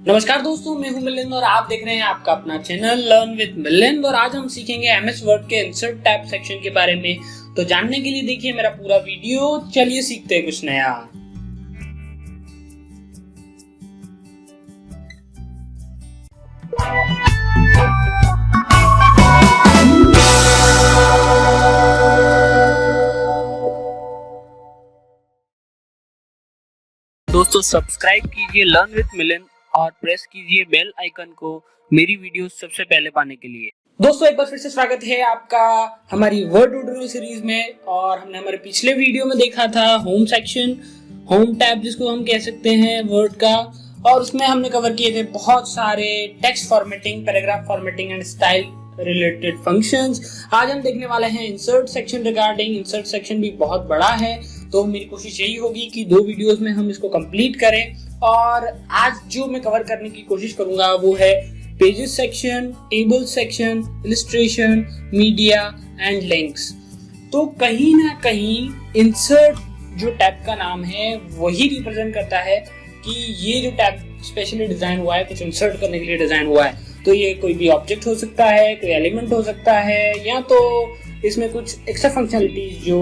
नमस्कार दोस्तों, मैं हूं मिलिंद और आप देख रहे हैं आपका अपना चैनल लर्न विद मिलिंद। और आज हम सीखेंगे एमएस वर्ड के इंसर्ट टैब सेक्शन के बारे में। तो जानने के लिए देखिए मेरा पूरा वीडियो। चलिए सीखते हैं कुछ नया। दोस्तों सब्सक्राइब कीजिए लर्न विद मिलिंद और प्रेस कीजिए बेल आइकन को मेरी वीडियो सबसे पहले पाने के लिए। दोस्तों एक बार फिर से स्वागत है आपका हमारी वर्ड ट्यूटोरियल सीरीज में। और हमने हमारे पिछले वीडियो में देखा था होम सेक्शन, होम टैब जिसको हम कह सकते हैं वर्ड का। और उसमें हमने कवर किए थे बहुत सारे text formatting, paragraph formatting and style related functions. आज हम देखने वाले हैं insert section regarding. Insert section भी बहुत बड़ा है, तो मेरी कोशिश यही होगी कि 2 वीडियोस में हम इसको कंप्लीट करें। और आज जो मैं कवर करने की कोशिश करूंगा वो है pages section, table section, illustration, media and links. तो कहीं ना कहीं इंसर्ट जो टैब का नाम है वही रिप्रेजेंट करता है कि ये जो टैब स्पेशली डिजाइन हुआ है, कुछ इंसर्ट करने के लिए डिजाइन हुआ है। तो ये कोई भी ऑब्जेक्ट हो सकता है, कोई एलिमेंट हो सकता है, या तो इसमें कुछ एक्स्ट्रा फंक्शनलिटीज जो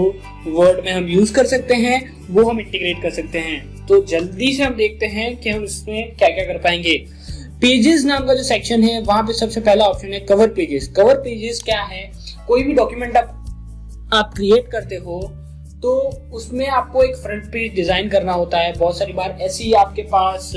वर्ड में हम यूज कर सकते हैं वो हम इंटीग्रेट कर सकते हैं। तो जल्दी से हम देखते हैं कि हम इसमें क्या क्या कर पाएंगे। पेजेस नाम का जो सेक्शन है वहां पे सबसे पहला ऑप्शन है कवर पेजेस। कवर पेजेस क्या है? कोई भी डॉक्यूमेंट आप क्रिएट करते हो तो उसमें आपको एक फ्रंट पेज डिजाइन करना होता है। बहुत सारी बार ऐसी आपके पास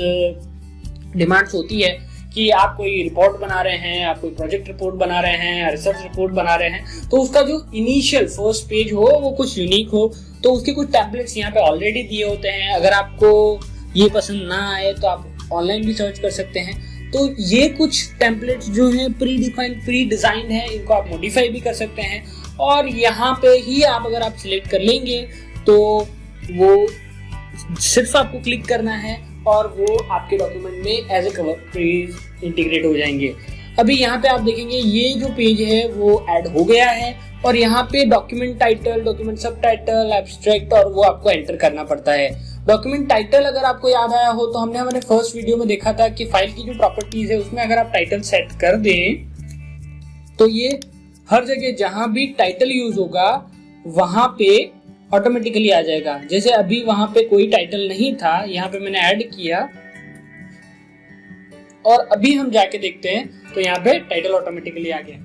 डिमांड्स होती है कि आप कोई रिपोर्ट बना रहे हैं, आप कोई प्रोजेक्ट रिपोर्ट बना रहे हैं, रिसर्च रिपोर्ट बना रहे हैं, तो उसका जो इनिशियल फर्स्ट पेज हो वो कुछ यूनिक हो। तो उसके कुछ टेम्पलेट्स यहाँ पे ऑलरेडी दिए होते हैं। अगर आपको ये पसंद ना आए तो आप ऑनलाइन भी सर्च कर सकते हैं। तो ये कुछ टेम्पलेट्स जो हैं प्री डिफाइंड, प्री डिजाइंड है, इनको आप मॉडिफाई भी कर सकते हैं। और यहाँ पे ही आप अगर आप सिलेक्ट कर लेंगे तो वो सिर्फ आपको क्लिक करना है और वो आपके डॉक्यूमेंट में as a cover page integrate हो जाएंगे। अभी यहाँ पे आप देखेंगे ये जो पेज है वो ऐड हो गया है और यहाँ पे डॉक्यूमेंट टाइटल, डॉक्यूमेंट सब टाइटल, एब्स्ट्रैक्ट और वो आपको एंटर करना पड़ता है। डॉक्यूमेंट टाइटल अगर आपको याद आया हो तो हमने हमारे फर्स्ट वीडियो में देखा था कि फाइल की जो प्रॉपर्टीज है उसमें अगर आप टाइटल सेट कर दें तो ये हर जगह जहां भी टाइटल यूज होगा वहां पे ऑटोमेटिकली आ जाएगा। जैसे अभी वहां पे कोई टाइटल नहीं था, यहाँ पे मैंने ऐड किया और अभी हम जाके देखते हैं तो यहाँ पे टाइटल ऑटोमेटिकली आ गया।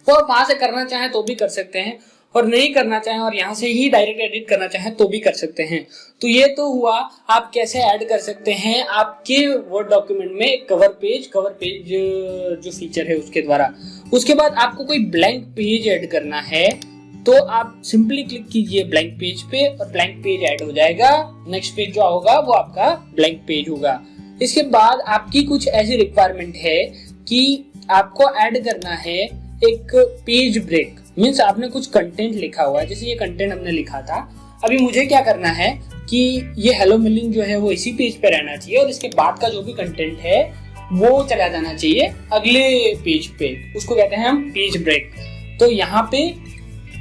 तो आप वहां से करना चाहें तो भी कर सकते हैं और नहीं करना चाहें और यहाँ से ही डायरेक्ट एडिट करना चाहें तो भी कर सकते हैं। तो ये तो हुआ आप कैसे ऐड कर सकते हैं आपके वर्ड डॉक्यूमेंट में कवर पेज जो फीचर है उसके द्वारा। उसके बाद आपको कोई ब्लैंक पेज ऐड करना है तो आप सिंपली क्लिक कीजिए ब्लैंक पेज पे और ब्लैंक पेज ऐड हो जाएगा। नेक्स्ट पेज जो होगा वो आपका ब्लैंक पेज होगा। इसके बाद आपकी कुछ ऐसी रिक्वायरमेंट है कि आपको ऐड करना है एक पेज ब्रेक। मीन्स आपने कुछ कंटेंट लिखा हुआ है, जैसे ये कंटेंट हमने लिखा था। अभी मुझे क्या करना है कि ये हेलो मिलिंग जो है वो इसी पेज पे रहना चाहिए और इसके बाद का जो भी कंटेंट है वो चला जाना चाहिए अगले पेज पे। उसको कहते हैं हम पेज ब्रेक। तो यहाँ पे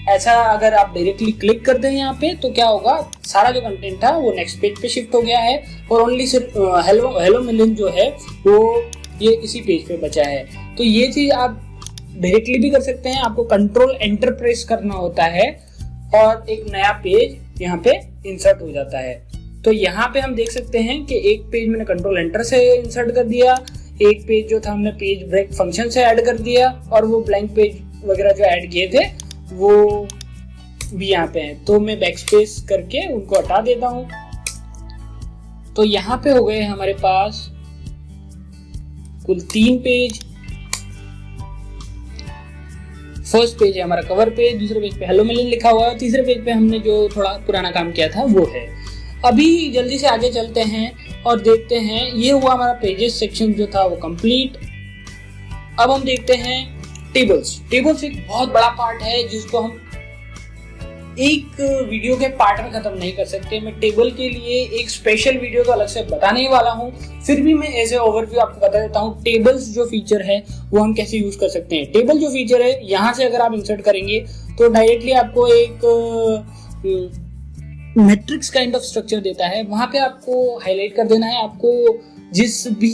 ऐसा अगर आप डायरेक्टली क्लिक कर दें यहाँ पे तो क्या होगा, सारा जो कंटेंट था वो नेक्स्ट पेज पे शिफ्ट हो गया है और ओनली सिर्फ हेलो मिलिंद जो है वो ये इसी पेज पे बचा है। तो ये चीज आप डायरेक्टली भी कर सकते हैं। आपको कंट्रोल एंटर प्रेस करना होता है और एक नया पेज यहाँ पे इंसर्ट हो जाता है। तो यहाँ पे हम देख सकते हैं कि एक पेज मैंने कंट्रोल एंटर से इंसर्ट कर दिया, एक पेज जो था हमने पेज ब्रेक फंक्शन से ऐड कर दिया और वो ब्लैंक पेज वगैरह जो ऐड किए थे वो भी यहाँ पे हैं। तो मैं बैकस्पेस करके उनको हटा देता हूँ। तो यहाँ पे हो गए हमारे पास कुल 3 पेज। फर्स्ट पेज है हमारा कवर पेज, दूसरे पेज पे हेलो मिलिंद लिखा हुआ है, तीसरे पेज पे हमने जो थोड़ा पुराना काम किया था वो है। अभी जल्दी से आगे चलते हैं और देखते हैं। ये हुआ हमारा पेजेस सेक्शन जो था वो कंप्लीट। अब हम देखते हैं टेबल्स। टेबल्स एक बहुत बड़ा पार्ट है जिसको हम एक वीडियो के पार्ट में खत्म नहीं कर सकते। मैं टेबल के लिए एक स्पेशल वीडियो तो अलग से बताने ही वाला हूँ, फिर भी मैं ऐसे ओवरव्यू आपको बता देता हूँ टेबल्स जो फीचर है वो हम कैसे यूज कर सकते हैं। टेबल जो फीचर है यहाँ से अगर आप इंसर्ट करेंगे तो डायरेक्टली आपको एक मैट्रिक्स काइंड ऑफ स्ट्रक्चर देता है। वहां पे आपको हाईलाइट कर देना है, आपको जिस भी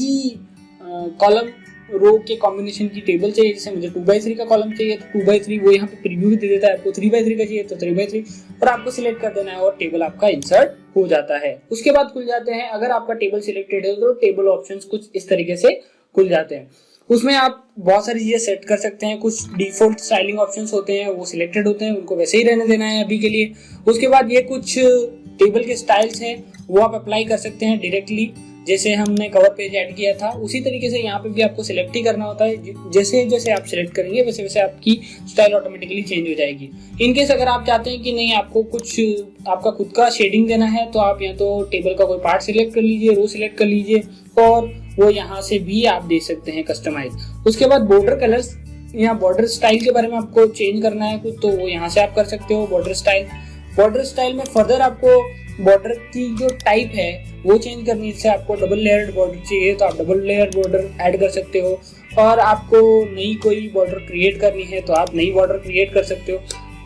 कॉलम रो के कॉम्बिनेशन की टेबल चाहिए, जैसे मुझे 2x3 का कॉलम चाहिए तो 2x3 वो यहाँ पे प्रीव्यू भी दे देता है, आपको 3x3 का चाहिए तो 3x3 और आपको सिलेक्ट कर देना है और टेबल आपका इंसर्ट हो जाता है। उसके बाद खुल जाते हैं, अगर आपका टेबल सिलेक्टेड है तो टेबल ऑप्शंस कुछ इस तरीके से खुल जाते हैं। उसमें आप बहुत सारी चीजें सेट कर सकते हैं, कुछ डिफॉल्ट स्टाइलिंग ऑप्शंस होते हैं वो सिलेक्टेड होते हैं, उनको वैसे ही रहने देना है अभी के लिए। उसके बाद ये कुछ टेबल के स्टाइल्स हैं वो आप अप्लाई कर सकते हैं डायरेक्टली, जैसे हमने कवर पेज ऐड किया था उसी तरीके से यहाँ पे भी आपको सिलेक्ट ही करना होता है। जैसे जैसे आप सिलेक्ट करेंगे वैसे वैसे आपकी स्टाइल ऑटोमेटिकली चेंज हो जाएगी। इनकेस अगर आप चाहते हैं कि नहीं आपको कुछ आपका खुद का शेडिंग देना है तो आप या तो टेबल का कोई पार्ट सिलेक्ट कर लीजिए, रो सिलेक्ट कर लीजिए और वो यहाँ से भी आप दे सकते हैं कस्टमाइज। उसके बाद बॉर्डर कलर्स या बॉर्डर स्टाइल के बारे में आपको चेंज करना है कुछ तो वो यहाँ से आप कर सकते हो। बॉर्डर स्टाइल में फर्दर आपको बॉर्डर की जो टाइप है वो चेंज करनी है, जैसे आपको डबल लेयर्ड बॉर्डर चाहिए तो आप डबल लेयर बॉर्डर ऐड कर सकते हो, और आपको नई कोई बॉर्डर क्रिएट करनी है तो आप नई बॉर्डर क्रिएट कर सकते हो।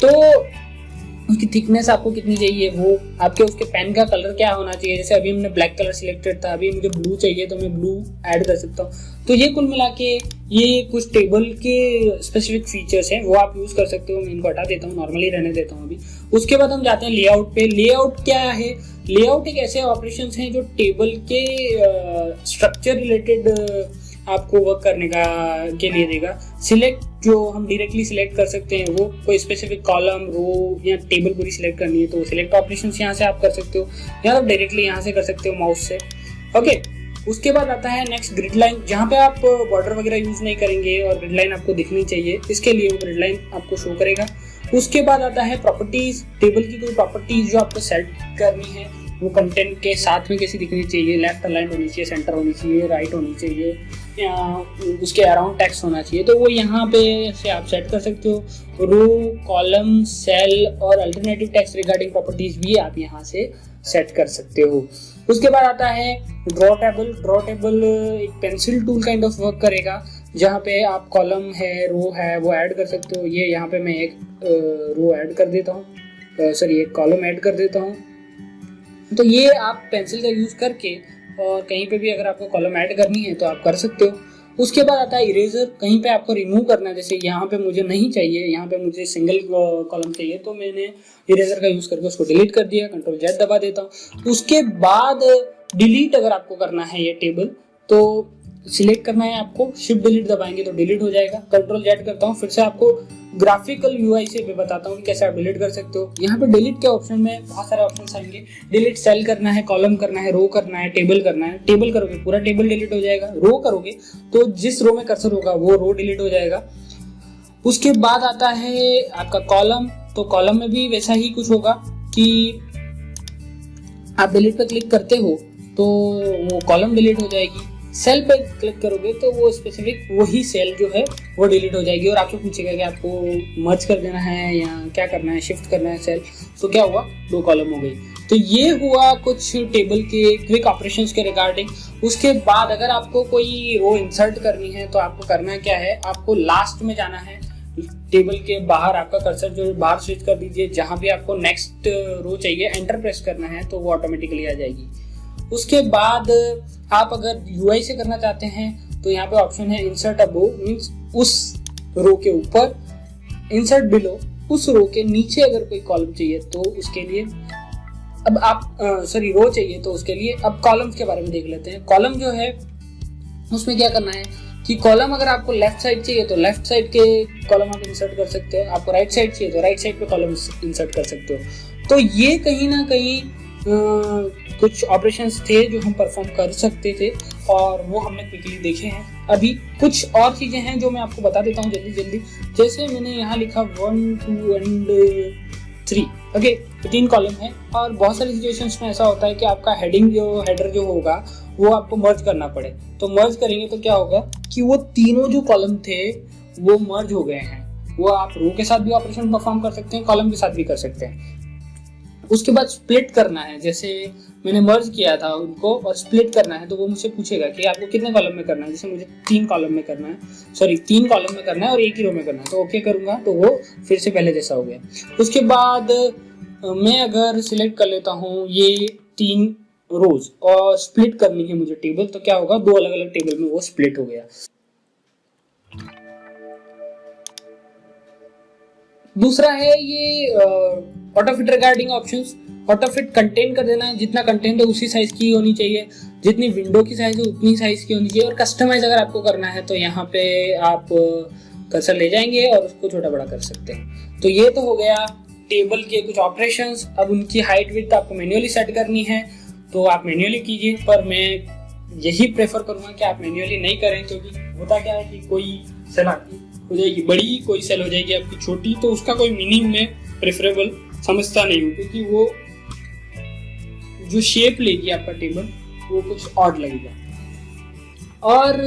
तो उसकी थिकनेस आपको कितनी चाहिए, वो आपके उसके पेन का कलर क्या होना चाहिए, जैसे अभी हमने ब्लैक कलर सिलेक्टेड था, अभी मुझे ब्लू चाहिए तो मैं ब्लू ऐड कर सकता हूँ। तो ये कुल मिला के ये कुछ टेबल के स्पेसिफिक फीचर्स हैं वो आप यूज कर सकते हो। मैं इनको हटा देता हूँ, नॉर्मली रहने देता हूँ अभी। उसके बाद हम जाते हैं लेआउट पे। लेआउट क्या है? लेआउट एक ऐसे ऑपरेशंस हैं जो टेबल के स्ट्रक्चर रिलेटेड आपको वर्क करने का के लिए देगा। सिलेक्ट जो हम डायरेक्टली सिलेक्ट कर सकते हैं, वो कोई स्पेसिफिक कॉलम, रो या टेबल पूरी सिलेक्ट करनी है तो सिलेक्ट ऑपरेशंस यहाँ से आप कर सकते हो, या तो डायरेक्टली यहाँ से कर सकते हो माउस से। ओके, उसके बाद आता है नेक्स्ट ग्रिड लाइन, जहाँ पे आप बॉर्डर वगैरह यूज नहीं करेंगे और ग्रिड लाइन आपको दिखनी चाहिए, इसके लिए वो ग्रिड लाइन आपको शो करेगा। उसके बाद आता है प्रॉपर्टीज। टेबल की कोई प्रॉपर्टीज जो आपको सेट करनी है वो कंटेंट के साथ में कैसी दिखनी चाहिए, लेफ्ट अलाइन होनी चाहिए, सेंटर होनी चाहिए, राइट होनी चाहिए, या उसके अराउंड टेक्स्ट होना चाहिए, तो वो यहाँ पे से आप सेट कर सकते हो। रो, कॉलम, सेल और अल्टरनेटिव टेक्स्ट रिगार्डिंग प्रॉपर्टीज भी आप यहाँ से सेट कर सकते हो। उसके बाद आता है ड्रॉ टेबल। ड्रॉ टेबल एक pencil tool kind of work करेगा, जहाँ पे आप कॉलम है, रो है, वो ऐड कर सकते हो। ये यहाँ पे मैं एक रो ऐड कर देता हूँ, एक कॉलम ऐड कर देता हूँ। तो ये आप पेंसिल का यूज करके और कहीं पे भी अगर आपको कॉलम ऐड करनी है तो आप कर सकते हो। उसके बाद आता है इरेजर। कहीं पे आपको रिमूव करना है, जैसे यहाँ पे मुझे नहीं चाहिए, यहाँ पे मुझे सिंगल कॉलम चाहिए, तो मैंने इरेजर का यूज करके उसको डिलीट कर दिया, कंट्रोल जेड दबा देता हूँ। उसके बाद डिलीट अगर आपको करना है ये टेबल तो सिलेक्ट करना है आपको, शिफ्ट डिलीट दबाएंगे तो डिलीट हो जाएगा। कंट्रोल जेड करता हूँ, फिर से आपको ग्राफिकल यूआई से मैं बताता हूँ कि कैसे आप डिलीट कर सकते हो। यहाँ पे डिलीट के ऑप्शन में बहुत सारे ऑप्शन आएंगे। डिलीट सेल करना है, कॉलम करना है, रो करना है, टेबल करना है। टेबल करोगे पूरा टेबल डिलीट हो जाएगा, रो करोगे तो जिस रो में कर्सर होगा वो रो डिलीट हो जाएगा। उसके बाद आता है आपका कॉलम। तो कॉलम में भी वैसा ही कुछ होगा कि आप डिलीट पे क्लिक करते हो तो वो कॉलम डिलीट हो जाएगी। सेल पे क्लिक करोगे तो वो स्पेसिफिक वही सेल जो है वो डिलीट हो जाएगी और आपसे पूछेगा कि आपको मर्ज कर देना है या क्या करना है, शिफ्ट करना है सेल। तो क्या हुआ, 2 कॉलम हो गई। तो ये हुआ कुछ टेबल के क्विक ऑपरेशंस के रिगार्डिंग। उसके बाद अगर आपको कोई रो इंसर्ट करनी है तो आपको करना क्या है, आपको लास्ट में जाना है, टेबल के बाहर आपका कर्सर जो बाहर स्विच कर दीजिए, जहां भी आपको नेक्स्ट रो चाहिए एंटर प्रेस करना है तो वो ऑटोमेटिकली आ जाएगी। उसके बाद आप अगर यूआई से करना चाहते हैं तो यहाँ पे ऑप्शन है इंसर्ट अबोव, मींस उस रो के ऊपर, इंसर्ट बिलो उस रो के नीचे अगर कोई कॉलम चाहिए तो उसके लिए, अब आप रो चाहिए तो उसके लिए। अब कॉलम्स के बारे में देख लेते हैं। कॉलम जो है उसमें क्या करना है कि कॉलम अगर आपको लेफ्ट साइड चाहिए तो लेफ्ट साइड के कॉलम आप इंसर्ट कर सकते हो, आपको राइट साइड चाहिए तो राइट साइड पे कॉलम इंसर्ट कर सकते हो। तो ये कहीं ना कहीं कुछ ऑपरेशंस थे जो हम परफॉर्म कर सकते थे और वो हमने क्विकली देखे हैं। अभी कुछ और चीजें हैं जो मैं आपको बता देता हूँ जल्दी जल्दी। जैसे मैंने यहाँ लिखा 1, 2 and 3, ओके, 3 कॉलम है और बहुत सारी सिचुएशंस में ऐसा होता है कि आपका हेडर जो होगा वो आपको मर्ज करना पड़े। तो मर्ज करेंगे तो क्या होगा कि वो तीनों जो कॉलम थे वो मर्ज हो गए हैं। वो आप रो के साथ भी ऑपरेशन परफॉर्म कर सकते हैं, कॉलम के साथ भी कर सकते हैं। उसके बाद स्प्लिट करना है, जैसे मैंने मर्ज किया था उनको और स्प्लिट करना है तो वो मुझसे पूछेगा कि आपको कितने कॉलम में करना है। जैसे मुझे 3 कॉलम में करना है, 3 कॉलम में करना है और एक ही रो में करना है, तो ओके करूंगा तो वो फिर से पहले जैसा हो गया। उसके बाद मैं अगर सिलेक्ट कर लेता हूँ ये 3 रोज और स्प्लिट करनी है मुझे टेबल, तो क्या होगा, 2 अलग अलग टेबल में वो स्प्लिट हो गया। दूसरा है ये auto fit regarding options. Auto fit contain कर देना है, जितना कंटेंट है उसी साइज की होनी चाहिए, जितनी विंडो की साइज है उतनी साइज की होनी चाहिए। और कस्टमाइज अगर आपको करना है तो यहाँ पे आप कर्सर ले जाएंगे और उसको छोटा बड़ा कर सकते हैं। तो ये तो हो गया टेबल के कुछ ऑपरेशंस। अब उनकी हाइट विड्थ आपको मैन्युअली सेट करनी है तो आप मैन्युअली कीजिए, पर मैं यही प्रेफर करूंगा कि आप मैन्युअली नहीं करें, क्योंकि होता क्या है कि कोई सेल आपकी हो जाएगी बड़ी, कोई सेल हो जाएगी आपकी छोटी, तो उसका कोई मीनिंग में प्रेफरेबल समझता नहीं हूँ, क्योंकि वो जो शेप लेगी आपका टेबल वो कुछ ऑड लगेगा। और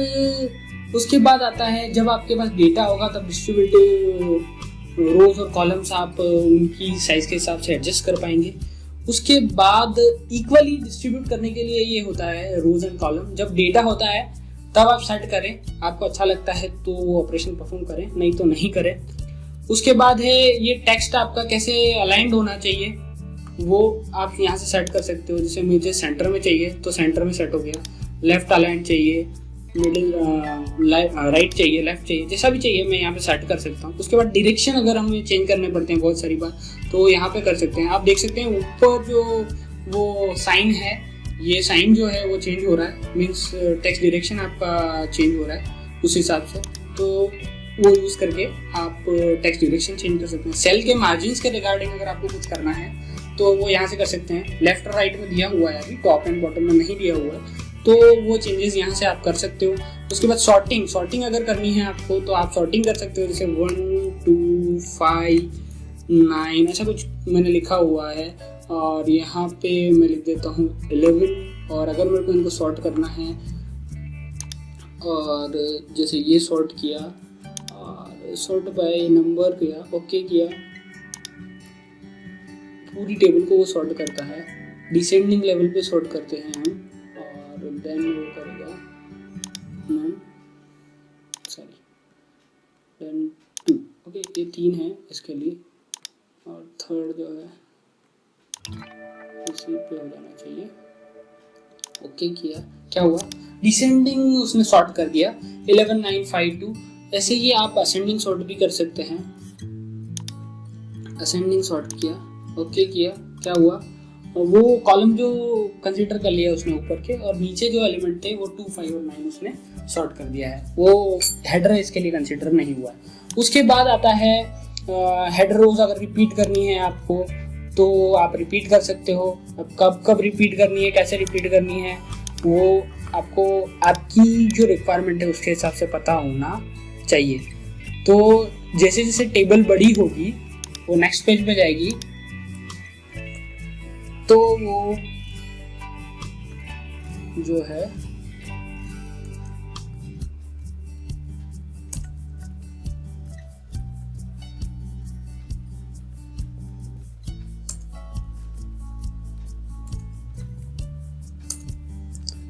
उसके बाद आता है जब आपके पास डेटा होगा तब डिस्ट्रीब्यूटिव रोज और कॉलम्स आप उनकी साइज के हिसाब से एडजस्ट कर पाएंगे। उसके बाद इक्वली डिस्ट्रीब्यूट करने के लिए ये होता है रोज एंड कॉलम। जब डेटा होता है तब आप सेट करें, आपको अच्छा लगता है तो वो ऑपरेशन परफॉर्म करें, नहीं तो नहीं करें। उसके बाद है ये टेक्स्ट आपका कैसे अलाइंड होना चाहिए, वो आप यहाँ से सेट कर सकते हो। जैसे मुझे सेंटर में चाहिए तो सेंटर में सेट हो गया, लेफ्ट अलाइंड चाहिए, मिडिल राइट चाहिए, लेफ्ट चाहिए, जैसा भी चाहिए मैं यहाँ पे सेट कर सकता हूँ। उसके बाद डायरेक्शन अगर हमें चेंज करने पड़ते हैं बहुत सारी बार तो यहाँ पे कर सकते हैं। आप देख सकते हैं ऊपर जो वो साइन है, ये साइन जो है वो चेंज हो रहा है, मीन्स टेक्स्ट डायरेक्शन आपका चेंज हो रहा है उस हिसाब से, तो वो यूज करके आप टेक्स्ट डायरेक्शन चेंज कर सकते हैं। सेल के मार्जिन्स के रिगार्डिंग अगर आपको कुछ करना है तो वो यहाँ से कर सकते हैं। लेफ्ट और राइट में दिया हुआ है, अभी टॉप एंड बॉटम में नहीं दिया हुआ है, तो वो चेंजेस यहाँ से आप कर सकते हो। उसके बाद सॉर्टिंग अगर करनी है आपको तो आप सॉर्टिंग कर सकते हो, जैसे 1 2 5 9 ऐसा कुछ मैंने लिखा हुआ है, और यहाँ पे मैं लिख देता हूँ 11। और अगर मेरे को इनको सॉर्ट करना है, और जैसे ये सॉर्ट किया और सॉर्ट बाय नंबर किया, ओके किया, पूरी टेबल को वो सॉर्ट करता है। डिसेंडिंग लेवल पे सॉर्ट करते हैं हम, और देन वो करेगा देन 2। ओके, ये 3 है इसके लिए, और थर्ड जो है इसी पे हो जाना चाहिए। ओके किया, क्या हुआ, डिसेंडिंग उसने सॉर्ट कर दिया 11 9 5 2। ऐसे ही आप असेंडिंग सॉर्ट भी कर सकते हैं। असेंडिंग सॉर्ट किया, ओके किया, क्या हुआ, और वो कॉलम जो कंसीडर कर लिया उसने ऊपर के, और नीचे जो एलिमेंट थे वो 2 5 और 9 उसने सॉर्ट कर दिया है, वो हेडर इसके लिए कंसीडर नहीं हुआ। उसके बाद आता है हेडर रोज अगर रिपीट करनी है आपको तो आप रिपीट कर सकते हो। अब कब रिपीट करनी है, कैसे रिपीट करनी है, वो आपको आपकी जो रिक्वायरमेंट है उसके हिसाब से पता होना चाहिए। तो जैसे जैसे टेबल बड़ी होगी वो नेक्स्ट पेज पे जाएगी, तो वो जो है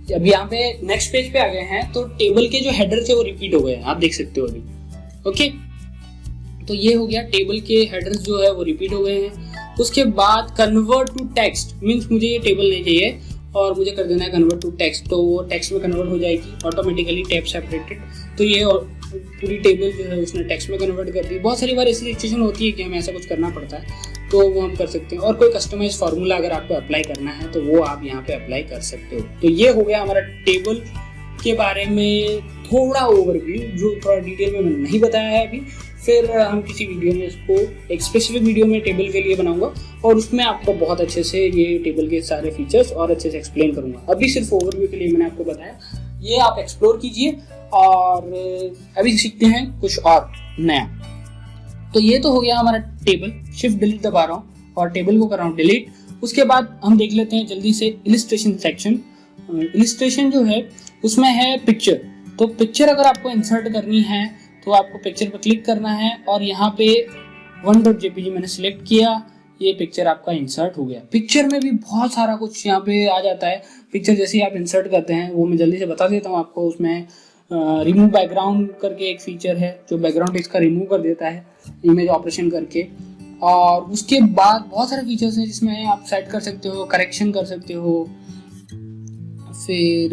अब यहाँ पे नेक्स्ट पेज पे आ गए हैं, तो टेबल के जो हेडर थे वो रिपीट हो गए हैं, आप देख सकते हो अभी। ओके, तो ये हो गया, टेबल के हेडर्स जो है वो रिपीट हो गए हैं। उसके बाद कन्वर्ट टू टेक्स्ट, मीन्स मुझे ये टेबल नहीं चाहिए और मुझे कर देना है कन्वर्ट टू टेक्स्ट, तो वो टेक्स्ट में कन्वर्ट हो जाएगी ऑटोमेटिकली, टैब सेपरेटेड। तो ये पूरी टेबल जो है उसने टेक्स्ट में कन्वर्ट कर दी। बहुत सारी बार ऐसी सिचुएशन होती है कि हमें ऐसा कुछ करना पड़ता है, तो वो हम कर सकते हैं। और कोई कस्टमाइज फार्मूला अगर आपको अप्लाई करना है तो वो आप यहाँ पे अप्लाई कर सकते हो। तो ये हो गया हमारा टेबल के बारे में थोड़ा ओवरव्यू, जो थोड़ा डिटेल में मैंने नहीं बताया है अभी। फिर हम किसी वीडियो में इसको एक स्पेसिफिक वीडियो में टेबल के लिए बनाऊंगा और उसमें आपको बहुत अच्छे से ये टेबल के सारे फीचर्स और अच्छे से एक्सप्लेन करूंगा। अभी सिर्फ ओवरव्यू के लिए मैंने आपको बताया, ये आप एक्सप्लोर कीजिए। और अभी सीखते हैं कुछ और नया। तो ये तो हो गया हमारा टेबल। शिफ्ट डिलीट दबा रहा हूँ और टेबल को कर रहा हूँ डिलीट। उसके बाद हम देख लेते हैं जल्दी से इलिस्ट्रेशन सेक्शन। इलिस्ट्रेशन जो है उसमें है पिक्चर। तो पिक्चर अगर आपको इंसर्ट करनी है तो आपको पिक्चर पर क्लिक करना है और यहाँ पे 1.jpg मैंने सिलेक्ट किया, ये पिक्चर आपका इंसर्ट हो गया। पिक्चर में भी बहुत सारा कुछ यहाँ पे आ जाता है। पिक्चर जैसे ही आप इंसर्ट करते हैं वो मैं जल्दी से बता देता हूँ आपको। उसमें रिमूव बैकग्राउंड करके एक फीचर है जो बैकग्राउंड टेक्स्ट का रिमूव कर देता है इमेज ऑपरेशन करके। और उसके बाद बहुत सारे फीचर्स हैं जिसमें आप सेट कर सकते हो, करेक्शन कर सकते हो, फिर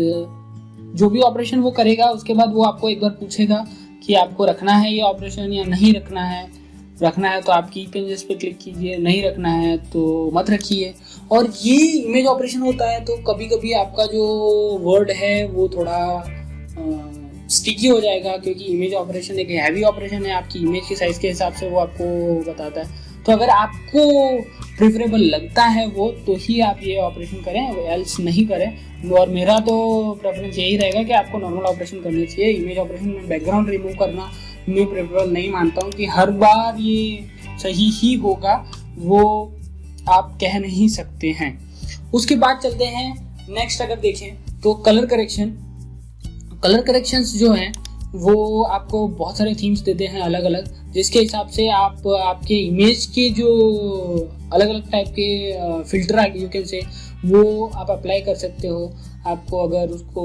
जो भी ऑपरेशन वो करेगा उसके बाद वो आपको एक बार पूछेगा कि आपको रखना है ये ऑपरेशन या नहीं रखना है। रखना है तो आप की पेजेस पे क्लिक कीजिए, नहीं रखना है तो मत रखिए। और ये इमेज ऑपरेशन होता है तो कभी कभी आपका जो वर्ड है वो थोड़ा स्टिकी हो जाएगा, क्योंकि इमेज ऑपरेशन एक हैवी ऑपरेशन है, आपकी इमेज के साइज के हिसाब से वो आपको बताता है। तो अगर आपको प्रेफरेबल लगता है वो तो ही आप ये ऑपरेशन करें, एल्स नहीं करें। और मेरा तो प्रेफरेंस यही रहेगा कि आपको नॉर्मल ऑपरेशन करनी चाहिए। इमेज ऑपरेशन में बैकग्राउंड रिमूव करना मैं प्रेफरेबल नहीं मानता हूँ कि हर बार ये सही ही होगा, वो आप कह नहीं सकते हैं। उसके बाद चलते हैं नेक्स्ट, अगर देखें तो कलर करेक्शन। कलर करेक्शंस जो हैं वो आपको बहुत सारे थीम्स देते हैं अलग अलग, जिसके हिसाब से आप आपके इमेज के जो अलग अलग टाइप के फिल्टर आ गए से वो आप अप्लाई कर सकते हो। आपको अगर उसको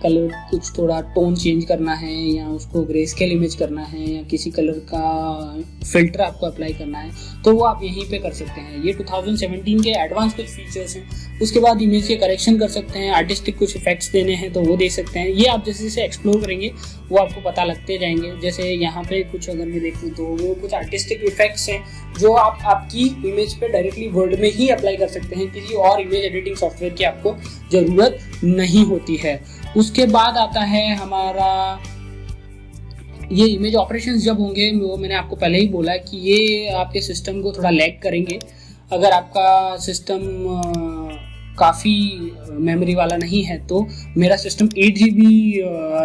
कलर कुछ थोड़ा टोन चेंज करना है या उसको ग्रे स्केल इमेज करना है या किसी कलर का फिल्टर आपको अप्लाई करना है तो वो आप यहीं पे कर सकते हैं। ये 2017 के एडवांस कुछ फीचर्स हैं। उसके बाद इमेज के करेक्शन कर सकते हैं, आर्टिस्टिक कुछ इफेक्ट्स देने हैं तो वो दे सकते हैं। ये आप जैसे जैसे एक्सप्लोर करेंगे वो आपको पता लगते जाएंगे। जैसे यहाँ पे कुछ अगर मैं देखूँ तो वो कुछ आर्टिस्टिक इफेक्ट्स हैं जो आप आपकी इमेज पे डायरेक्टली वर्ड में ही अप्लाई कर सकते हैं, किसी और इमेज एडिटिंग सॉफ्टवेयर की आपको जरूरत नहीं होती है। उसके बाद आता है हमारा ये इमेज ऑपरेशंस जब होंगे, वो मैंने आपको पहले ही बोला कि ये आपके सिस्टम को थोड़ा लैग करेंगे। अगर आपका सिस्टम काफ़ी मेमोरी वाला नहीं है तो मेरा सिस्टम 8 GB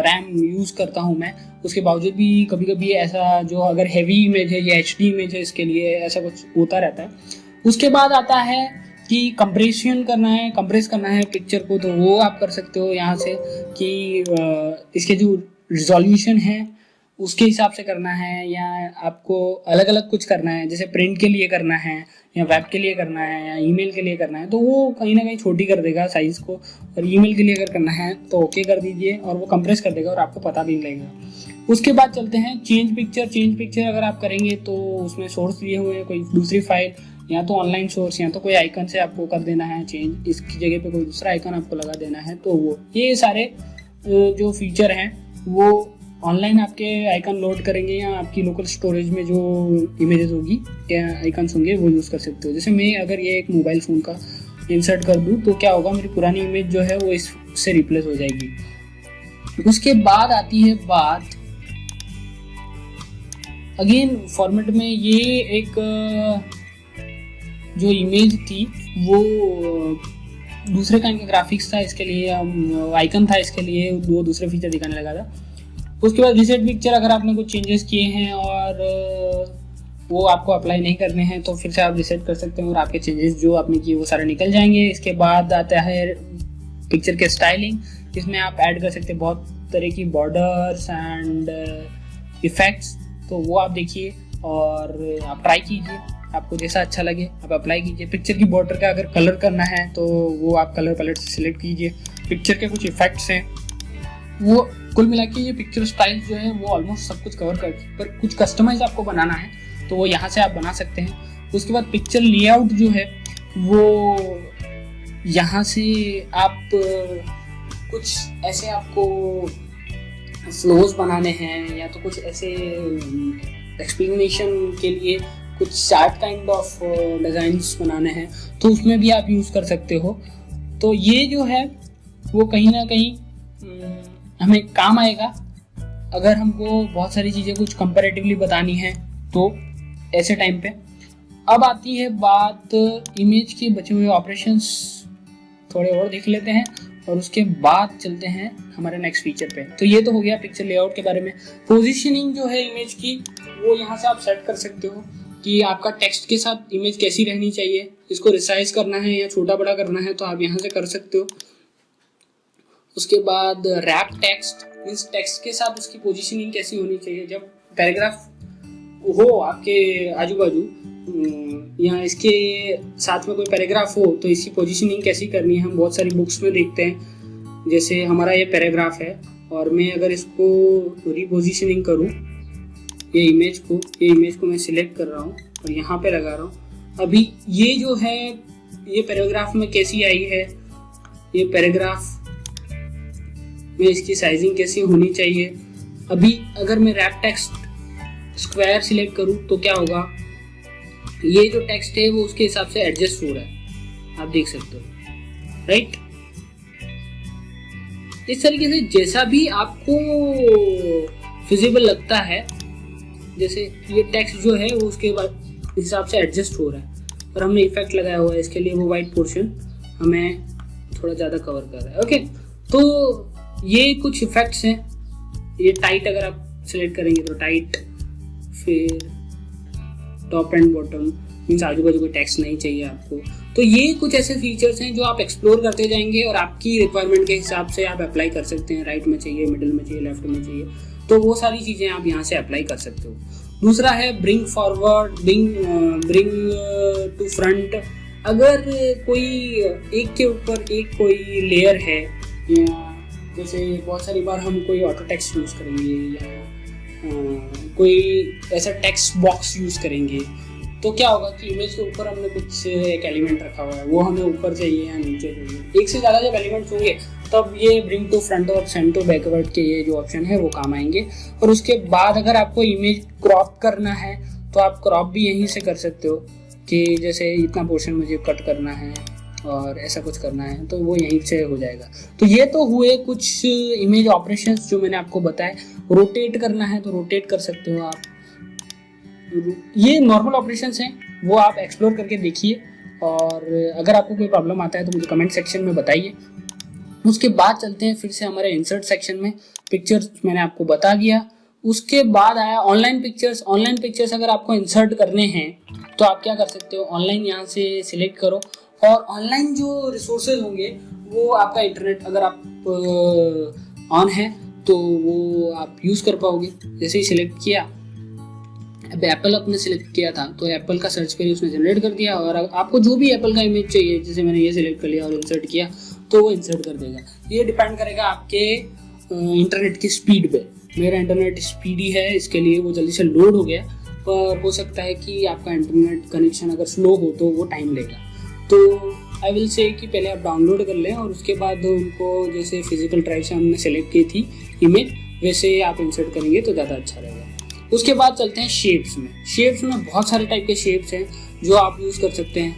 रैम यूज़ करता हूँ मैं, उसके बावजूद भी कभी कभी ऐसा जो अगर हैवी इमेज है या HD इमेज है इसके लिए ऐसा कुछ होता रहता है। उसके बाद आता है कि कंप्रेशन करना है, कंप्रेस करना है पिक्चर को, तो वो आप कर सकते हो यहाँ से कि इसके जो रिजोल्यूशन है उसके हिसाब से करना है, या आपको अलग अलग कुछ करना है, जैसे प्रिंट के लिए करना है या वेब के लिए करना है या ईमेल के लिए करना है तो वो कहीं ना कहीं छोटी कर देगा साइज़ को। और ईमेल के लिए अगर करना है तो ओके कर दीजिए और वो कंप्रेस कर देगा और आपको पता भी नहीं लगेगा। उसके बाद चलते हैं चेंज पिक्चर। चेंज पिक्चर अगर आप करेंगे तो उसमें सोर्स दिए हुए हैं, कोई दूसरी फाइल या तो ऑनलाइन सोर्स या तो कोई आइकन से आपको कर देना है चेंज, इसकी जगह पे कोई दूसरा आइकन आपको लगा देना है। तो वो ये सारे जो फीचर हैं वो ऑनलाइन आपके आइकन लोड करेंगे या आपकी लोकल स्टोरेज में जो इमेजेस होगी या आइकन्स होंगे वो यूज़ कर सकते हो। जैसे मैं अगर ये एक मोबाइल फ़ोन का इंसर्ट कर दूँ तो क्या होगा, मेरी पुरानी इमेज जो है वो इससे रिप्लेस हो जाएगी। उसके बाद आती है बात अगेन फॉर्मेट में, ये एक जो इमेज थी वो दूसरे काइंड का ग्राफिक्स था, इसके लिए आइकन था, इसके लिए वो दूसरे फीचर दिखाने लगा था। उसके बाद रीसेट पिक्चर, अगर आपने कुछ चेंजेस किए हैं और वो आपको अप्लाई नहीं करने हैं तो फिर से आप रीसेट कर सकते हैं और आपके चेंजेस जो आपने किए वो सारे निकल जाएंगे। इसके बाद आता है पिक्चर के स्टाइलिंग, इसमें आप ऐड कर सकते हैं बहुत तरह की बॉर्डर्स एंड इफेक्ट्स, तो वो आप देखिए और आप ट्राई कीजिए, आपको जैसा अच्छा लगे आप अप्लाई कीजिए। पिक्चर की बॉर्डर का अगर कलर करना है तो वो आप कलर पैलेट से सिलेक्ट कीजिए। पिक्चर के कुछ इफेक्ट्स हैं वो कुल मिला के ये पिक्चर स्टाइल जो है वो ऑलमोस्ट सब कुछ कवर कर, पर कुछ कस्टमाइज आपको बनाना है तो वो यहाँ से आप बना सकते हैं। उसके बाद पिक्चर लेआउट जो है वो यहाँ से आप कुछ ऐसे आपको फ्लोज बनाने हैं या तो कुछ ऐसे एक्सप्लेनेशन के लिए कुछ चार्ट काइंड ऑफ डिज़ाइंस बनाने हैं तो उसमें भी आप यूज़ कर सकते हो। तो ये जो है वो कहीं ना कहीं हमें काम आएगा अगर हमको बहुत सारी चीज़ें कुछ कंपैरेटिवली बतानी है तो ऐसे टाइम पे। अब आती है बात इमेज के बचे हुए ऑपरेशंस, थोड़े और देख लेते हैं और उसके बाद चलते हैं हमारे नेक्स्ट फीचर पे। तो ये तो हो गया पिक्चर लेआउट के बारे में। पोजीशनिंग जो है इमेज की वो यहाँ से आप सेट कर सकते हो कि आपका टेक्स्ट के साथ इमेज कैसी रहनी चाहिए, इसको रिसाइज करना है या छोटा बड़ा करना है तो आप यहाँ से कर सकते हो। उसके बाद रैप टेक्स्ट मीन्स टेक्स्ट के साथ उसकी पोजीशनिंग कैसी होनी चाहिए, जब पैराग्राफ हो आपके आजू बाजू या इसके साथ में कोई पैराग्राफ हो तो इसकी पोजीशनिंग कैसी करनी है। हम बहुत सारी बुक्स में देखते हैं, जैसे हमारा ये पैराग्राफ है और मैं अगर इसको रिपोजिशनिंग करूँ ये इमेज को मैं सिलेक्ट कर रहा हूँ और यहाँ पे लगा रहा हूँ। अभी ये जो है ये पैराग्राफ में कैसी आई है, ये पैराग्राफ में इसकी साइजिंग कैसी होनी चाहिए। अभी अगर मैं रैप टेक्स्ट स्क्वायर सिलेक्ट करूँ तो क्या होगा, ये जो टेक्स्ट है वो उसके हिसाब से एडजस्ट हो रहा है, आप देख सकते हो, राइट। इस तरीके से जैसा भी आपको फिजिबल लगता है, जैसे ये टेक्स्ट जो है वो उसके हिसाब से एडजस्ट हो रहा है, और हमने इफेक्ट लगाया हुआ है इसके लिए, वो वाइट पोर्शन हमें थोड़ा ज़्यादा कवर कर रहा है। ओके, तो ये कुछ इफेक्ट्स हैं। ये टाइट अगर आप सिलेक्ट करेंगे तो टाइट, फिर टॉप एंड बॉटम, मीन्स आजू बाजू कोई टेक्स्ट नहीं चाहिए आपको। तो ये कुछ ऐसे फीचर्स हैं जो आप एक्सप्लोर करते जाएंगे और आपकी रिक्वायरमेंट के हिसाब से आप अप्लाई कर सकते हैं। राइट में चाहिए, मिडिल में चाहिए, लेफ्ट में चाहिए, तो वो सारी चीज़ें आप यहाँ से अप्लाई कर सकते हो। दूसरा है bring forward, bring to front. अगर कोई एक के ऊपर एक कोई लेयर है, या जैसे बहुत सारी बार हम कोई ऑटो टेक्स्ट यूज़ करेंगे या कोई ऐसा टेक्स्ट बॉक्स यूज़ करेंगे, तो क्या होगा कि इमेज के ऊपर हमने कुछ एक एलिमेंट रखा हुआ है, वो हमें ऊपर चाहिए या नीचे चाहिए। एक से ज़्यादा जब एलिमेंट्स होंगे तब ये ब्रिंग टू फ्रंट और सेंड टू बैकवर्ड के ये जो ऑप्शन है वो काम आएंगे। और उसके बाद अगर आपको इमेज क्रॉप करना है तो आप क्रॉप भी यहीं से कर सकते हो, कि जैसे इतना पोर्शन मुझे कट करना है और ऐसा कुछ करना है, तो वो यहीं से हो जाएगा। तो ये तो हुए कुछ इमेज ऑपरेशंस जो मैंने आपको बताए। रोटेट करना है तो रोटेट कर सकते हो आप। ये नॉर्मल ऑपरेशंस हैं, वो आप एक्सप्लोर करके देखिए, और अगर आपको कोई प्रॉब्लम आता है तो मुझे कमेंट सेक्शन में बताइए। उसके बाद चलते हैं फिर से हमारे इंसर्ट सेक्शन में। पिक्चर्स मैंने आपको बता दिया। उसके बाद आया ऑनलाइन पिक्चर्स। ऑनलाइन पिक्चर्स अगर आपको इंसर्ट करने हैं तो आप क्या कर सकते हो, ऑनलाइन यहाँ से सिलेक्ट करो, और ऑनलाइन जो रिसोर्सेज होंगे वो आपका इंटरनेट अगर आप ऑन है तो वो आप यूज़ कर पाओगे। जैसे ही सिलेक्ट किया, अब एप्पल अपने सिलेक्ट किया था तो एप्पल का सर्च करिए, उसने जनरेट कर दिया, और आपको जो भी एप्पल का इमेज चाहिए, जैसे मैंने ये सिलेक्ट कर लिया और इंसर्ट किया, तो वो इंसर्ट कर देगा। ये डिपेंड करेगा आपके इंटरनेट की स्पीड पे। मेरा इंटरनेट स्पीडी है, इसके लिए वो जल्दी से लोड हो गया, पर हो सकता है कि आपका इंटरनेट कनेक्शन अगर स्लो हो तो वो टाइम लेगा। तो आई विल से कि पहले आप डाउनलोड कर लें, और उसके बाद उनको जैसे फिजिकल ड्राइव से हमने सेलेक्ट की थी इमेज, वैसे आप इंसर्ट करेंगे तो ज़्यादा अच्छा रहेगा। उसके बाद चलते हैं शेप्स में। शेप्स में बहुत सारे टाइप के शेप्स हैं जो आप यूज़ कर सकते हैं।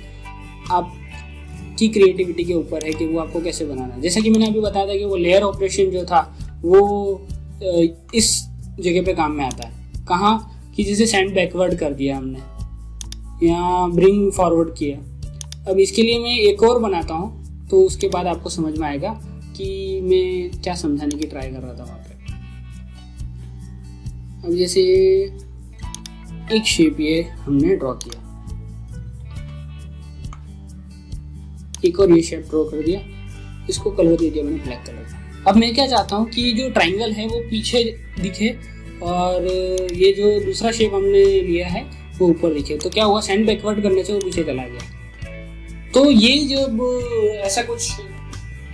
आपकी क्रिएटिविटी के ऊपर है कि वो आपको कैसे बनाना है। जैसा कि मैंने अभी बताया था कि वो लेयर ऑपरेशन जो था वो इस जगह पे काम में आता है। कहाँ कि जैसे सेंड बैकवर्ड कर दिया हमने, या ब्रिंग फॉरवर्ड किया। अब इसके लिए मैं एक और बनाता हूँ, तो उसके बाद आपको समझ में आएगा कि मैं क्या समझाने की ट्राई कर रहा था वहाँ पे। अब जैसे एक शेप ये हमने ड्रॉ किया, एक और ये शेप ड्रॉ कर दिया, इसको कलर दे दिया मैंने ब्लैक कलर का। अब मैं क्या चाहता हूँ कि जो ट्रायंगल है वो पीछे दिखे और ये जो दूसरा शेप हमने लिया है वो ऊपर दिखे। तो क्या हुआ, सेंड बैकवर्ड करने से वो पीछे चला गया। तो ये जब ऐसा कुछ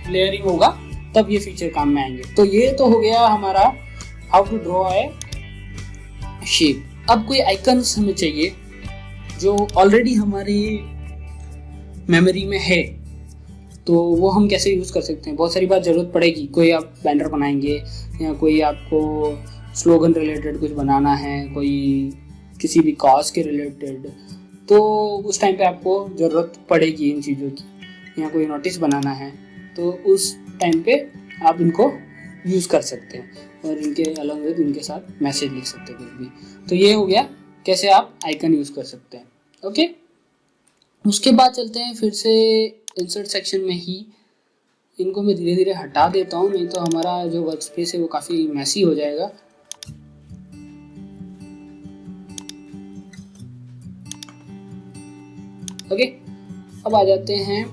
लेयरिंग होगा तब ये फीचर काम में आएंगे। तो ये तो हो गया हमारा how to draw a shape. अब कोई आइकन्स हमें चाहिए जो ऑलरेडी हमारी मेमोरी में है, तो वो हम कैसे यूज़ कर सकते हैं। बहुत सारी बार ज़रूरत पड़ेगी, कोई आप बैनर बनाएंगे या कोई आपको स्लोगन रिलेटेड कुछ बनाना है, कोई किसी भी कॉज के रिलेटेड, तो उस टाइम पे आपको ज़रूरत पड़ेगी इन चीज़ों की। या कोई नोटिस बनाना है तो उस टाइम पे आप इनको यूज़ कर सकते हैं और इनके अलग विद इनके साथ मैसेज लिख सकते हैं कुछ भी। तो ये हो गया कैसे आप आइकन यूज़ कर सकते हैं। ओके, उसके बाद चलते हैं फिर से इंसर्ट सेक्शन में ही। इनको मैं धीरे धीरे हटा देता हूँ, नहीं तो हमारा जो वर्क स्पेस है वो काफ़ी मैसी हो जाएगा। ओके, अब आ जाते हैं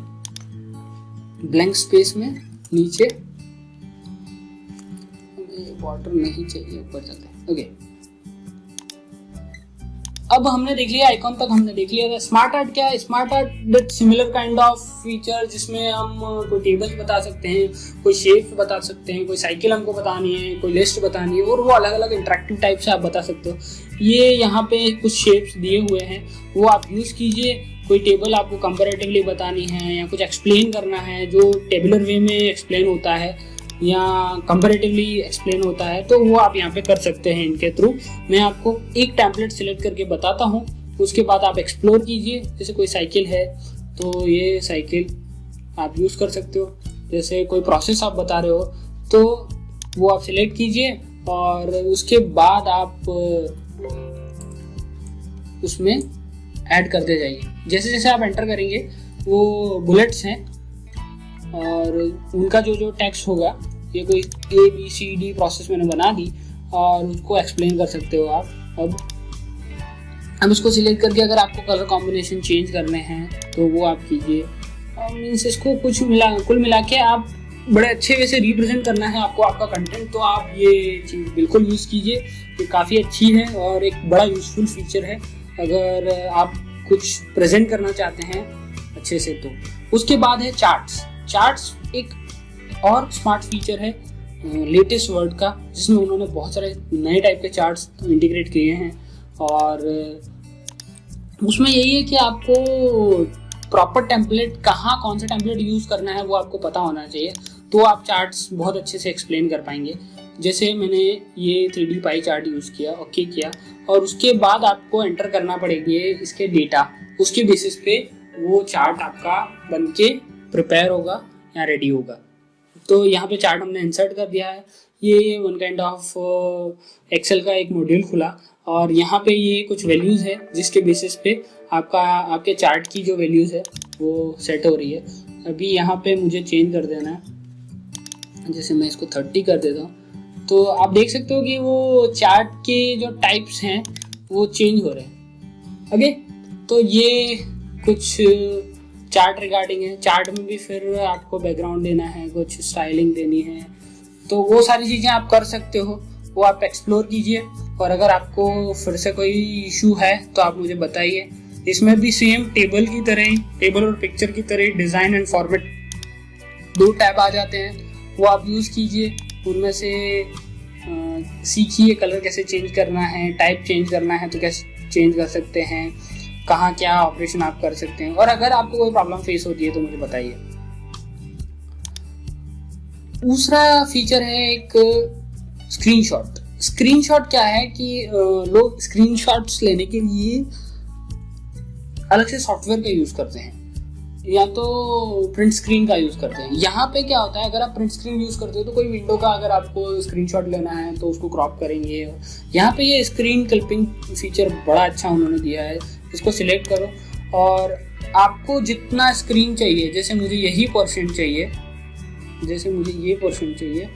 ब्लैंक स्पेस में नीचे। बॉर्डर नहीं चाहिए, ऊपर चलते हैं। ओके, अब हमने देख लिया आइकॉन तक, हमने देख लिया था। स्मार्ट आर्ट क्या है? Smart art that similar kind of feature जिसमें हम कोई टेबल्स बता सकते हैं, कोई शेप्स बता सकते हैं, कोई साइकिल हमको बतानी है, कोई लिस्ट बतानी है, और वो अलग अलग इंटरेक्टिव टाइप से आप बता सकते हो। ये यहाँ पे कुछ शेप्स दिए हुए हैं, वो आप यूज़ कीजिए। कोई टेबल आपको कंपैरेटिवली बतानी है या कुछ एक्सप्लेन करना है जो टेबुलर वे में एक्सप्लेन होता है, या कंपैरेटिवली एक्सप्लेन होता है, तो वो आप यहाँ पे कर सकते हैं इनके थ्रू। मैं आपको एक टेम्पलेट सिलेक्ट करके बताता हूँ, उसके बाद आप एक्सप्लोर कीजिए। जैसे कोई साइकिल है तो ये साइकिल आप यूज़ कर सकते हो। जैसे कोई प्रोसेस आप बता रहे हो तो वो आप सिलेक्ट कीजिए और उसके बाद आप उसमें ऐड करते जाइए। जैसे जैसे आप एंटर करेंगे वो बुलेट्स हैं और उनका जो जो टेक्स्ट होगा, ये कोई ABCD प्रोसेस मैंने बना दी और उसको एक्सप्लेन कर सकते हो आप। अब उसको सिलेक्ट करके अगर आपको कलर कॉम्बिनेशन चेंज करने हैं तो वो आप कीजिए। मीन्स इसको कुल मिला के आप बड़े अच्छे वे से रिप्रेजेंट करना है आपको आपका कंटेंट, तो आप ये चीज़ बिल्कुल यूज़ कीजिए। ये काफ़ी अच्छी है और एक बड़ा यूज़फुल फीचर है अगर आप कुछ प्रेजेंट करना चाहते हैं अच्छे से। तो उसके बाद है चार्ट्स एक और स्मार्ट फीचर है लेटेस्ट वर्ड का, जिसमें उन्होंने बहुत सारे नए टाइप के चार्ट्स इंटीग्रेट किए हैं। और उसमें यही है कि आपको प्रॉपर टेम्पलेट कौन सा टेम्पलेट यूज़ करना है वो आपको पता होना चाहिए, तो आप चार्ट्स बहुत अच्छे से एक्सप्लेन कर पाएंगे। जैसे मैंने ये 3D पाई चार्ट यूज़ किया, ओके किया, और उसके बाद आपको एंटर करना पड़ेंगे इसके डेटा, उसके बेसिस पे वो चार्ट आपका बन के प्रिपेयर होगा या रेडी होगा। तो यहाँ पे चार्ट हमने इंसर्ट कर दिया है। ये वन काइंड ऑफ एक्सेल का एक मॉड्यूल खुला और यहाँ पे ये कुछ वैल्यूज़ है जिसके बेसिस पे आपके चार्ट की जो वैल्यूज़ है वो सेट हो रही है। अभी यहाँ पे मुझे चेंज कर देना है, जैसे मैं इसको 30 कर देता हूँ, तो आप देख सकते हो कि वो चार्ट के जो टाइप्स हैं वो चेंज हो रहे हैं। ओके, तो ये कुछ चार्ट रिगार्डिंग है। चार्ट में भी फिर आपको बैकग्राउंड देना है, कुछ स्टाइलिंग देनी है, तो वो सारी चीज़ें आप कर सकते हो, वो आप एक्सप्लोर कीजिए। और अगर आपको फिर से कोई इशू है तो आप मुझे बताइए। इसमें भी सेम टेबल की तरह ही, टेबल और पिक्चर की तरह ही डिज़ाइन एंड फॉर्मेट 2 टैब आ जाते हैं, वो आप यूज़ कीजिए। उनमें से सीखिए कलर कैसे चेंज करना है, टाइप चेंज करना है तो कैसे चेंज कर सकते हैं, कहाँ क्या ऑपरेशन आप कर सकते हैं। और अगर आपको कोई प्रॉब्लम फेस होती है तो मुझे बताइए। दूसरा फीचर है एक स्क्रीनशॉट क्या है कि लोग स्क्रीनशॉट्स लेने के लिए अलग से सॉफ्टवेयर का यूज़ करते हैं या तो प्रिंट स्क्रीन का यूज़ करते हैं। यहाँ पे क्या होता है, अगर आप प्रिंट स्क्रीन यूज़ करते हो तो कोई विंडो का अगर आपको स्क्रीनशॉट लेना है तो उसको क्रॉप करेंगे। यहाँ पे ये स्क्रीन क्लिपिंग फीचर बड़ा अच्छा उन्होंने दिया है, इसको सिलेक्ट करो और आपको जितना स्क्रीन चाहिए, जैसे मुझे यही पोर्शन चाहिए, जैसे मुझे ये पोर्शन चाहिए,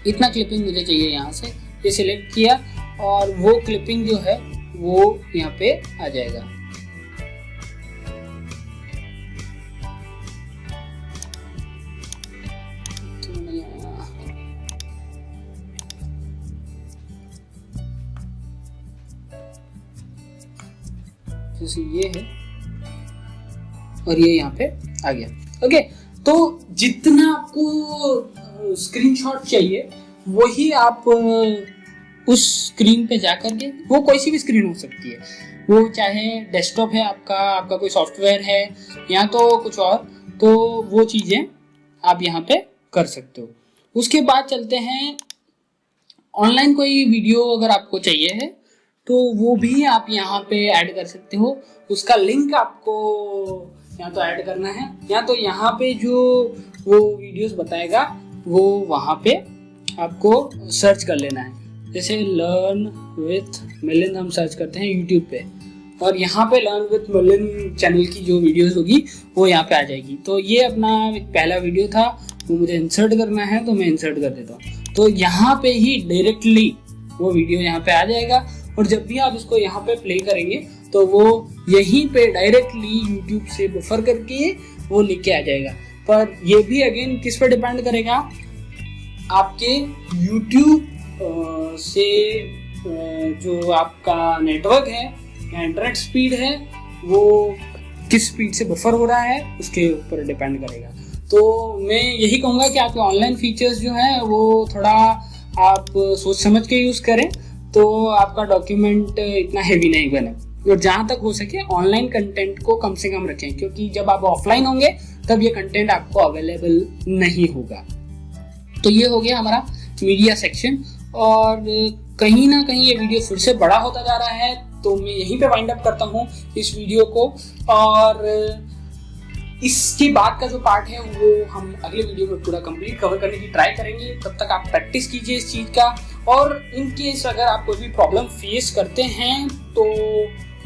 इतना क्लिपिंग मुझे चाहिए, यहाँ से ये सिलेक्ट किया और वो क्लिपिंग जो है वो यहाँ पे आ जाएगा। जैसे ये है और ये यहाँ पे आ गया। ओके, तो जितना आपको स्क्रीनशॉट चाहिए वही आप उस स्क्रीन पे जा करके, वो कोई सी भी स्क्रीन हो सकती है, वो चाहे डेस्कटॉप है आपका कोई सॉफ्टवेयर है या तो कुछ और, तो वो चीज़ें आप यहाँ पे कर सकते हो। उसके बाद चलते हैं ऑनलाइन कोई वीडियो अगर आपको चाहिए है तो वो भी आप यहाँ पे ऐड कर सकते हो। उसका लिंक आपको या तो ऐड करना है या तो यहाँ पे जो वो वीडियोस बताएगा वो वहाँ पे आपको सर्च कर लेना है। जैसे लर्न विथ मिलिंद हम सर्च करते हैं यूट्यूब पे और यहाँ पे लर्न विथ मिलिंद चैनल की जो वीडियोस होगी वो यहाँ पे आ जाएगी। तो ये अपना एक पहला वीडियो था, वो मुझे इंसर्ट करना है तो मैं इंसर्ट कर देता हूँ। तो यहाँ पे ही डायरेक्टली वो वीडियो यहाँ पे आ जाएगा और जब भी आप इसको यहाँ पे प्ले करेंगे तो वो यहीं पे डायरेक्टली यूट्यूब से बफर करके वो लेके आ जाएगा। पर ये भी अगेन किस पे डिपेंड करेगा, आपके यूट्यूब से जो आपका नेटवर्क है या इंटरनेट स्पीड है वो किस स्पीड से बफर हो रहा है उसके ऊपर डिपेंड करेगा। तो मैं यही कहूँगा कि आपके ऑनलाइन फीचर्स जो हैं वो थोड़ा आप सोच समझ के यूज़ करें तो आपका डॉक्यूमेंट इतना हेवी नहीं बने, और जहाँ तक हो सके ऑनलाइन कंटेंट को कम से कम रखें, क्योंकि जब आप ऑफलाइन होंगे तब ये कंटेंट आपको अवेलेबल नहीं होगा। तो ये हो गया हमारा मीडिया सेक्शन। और कहीं ना कहीं ये वीडियो फिर से बड़ा होता जा रहा है, तो मैं यहीं पे वाइंड अप करता हूँ इस वीडियो को। और इसके बाद का जो पार्ट है वो हम अगले वीडियो में पूरा कंप्लीट कवर करने की ट्राई करेंगे। तब तक आप प्रैक्टिस कीजिए इस चीज़ का। और इन केस अगर आप कोई भी प्रॉब्लम फेस करते हैं तो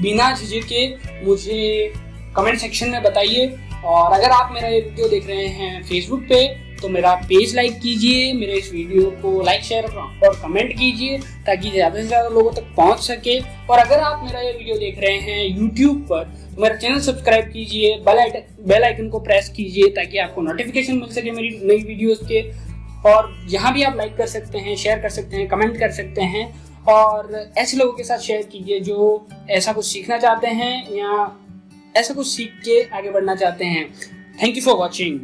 बिना झिझके मुझे कमेंट सेक्शन में बताइए। और अगर आप मेरा ये वीडियो देख रहे हैं फेसबुक पे तो मेरा पेज लाइक कीजिए, मेरे इस वीडियो को लाइक शेयर और कमेंट कीजिए ताकि ज़्यादा से ज़्यादा लोगों तक पहुंच सके। और अगर आप मेरा ये वीडियो देख रहे हैं यूट्यूब पर तो मेरा चैनल सब्सक्राइब कीजिए, बेल आइकन को प्रेस कीजिए ताकि आपको नोटिफिकेशन मिल सके मेरी नई वीडियोस के। और यहाँ भी आप लाइक कर सकते हैं, शेयर कर सकते हैं, कमेंट कर सकते हैं और ऐसे लोगों के साथ शेयर कीजिए जो ऐसा कुछ सीखना चाहते हैं या ऐसा कुछ सीख के आगे बढ़ना चाहते हैं। Thank you for watching.